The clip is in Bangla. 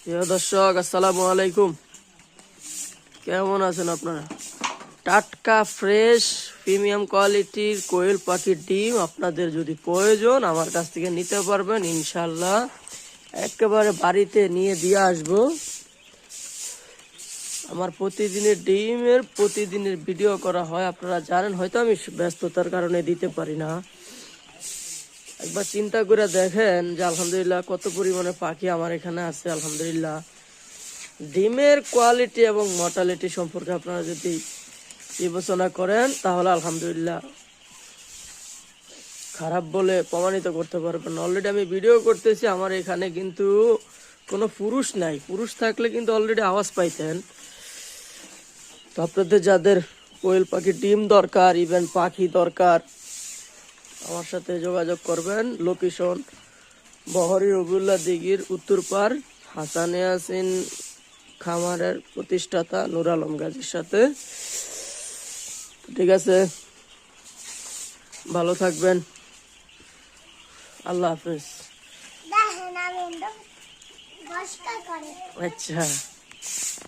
প্রিয় দর্শক, আসসালামু আলাইকুম। কেমন আছেন আপনারা? টাটকা ফ্রেশ প্রিমিয়াম কোয়ালিটির কোয়েল পাখির ডিম আপনাদের যদি প্রয়োজন আমার কাছ থেকে নিতে পারবেন ইনশাল্লাহ। একেবারে বাড়িতে নিয়ে দিয়ে আসবো। আমার প্রতিদিনের ভিডিও করা হয়, আপনারা জানেন। হয়তো আমি ব্যস্ততার কারণে দিতে পারি না। একবার চিন্তা করে দেখেন যে আলহামদুলিল্লাহ কত পরিমাণে পাখি আমার এখানে আছে। আলহামদুলিল্লাহ ডিমের কোয়ালিটি এবং মর্টালিটি সম্পর্কে আপনারা যদি বিবেচনা করেন তাহলে আলহামদুলিল্লাহ খারাপ বলে প্রমাণিত করতে পারবেন। অলরেডি আমি ভিডিও করতেছি, আমার এখানে কিন্তু কোনো পুরুষ নাই। পুরুষ থাকলে কিন্তু অলরেডি আওয়াজ পাইতেন। তো আপনাদের যাদের কোয়েল পাখির ডিম দরকার, ইভেন পাখি দরকার, আমার সাথে যোগাযোগ করবেন। লোকেশন বহরি রবিউল্লাহ দিঘির উত্তর পার, হাসান ইয়াসিন খামারের প্রতিষ্ঠাতা নূর আলম গাজীর সাথে। ঠিক আছে, ভালো থাকবেন। আল্লাহ হাফেজ। আচ্ছা।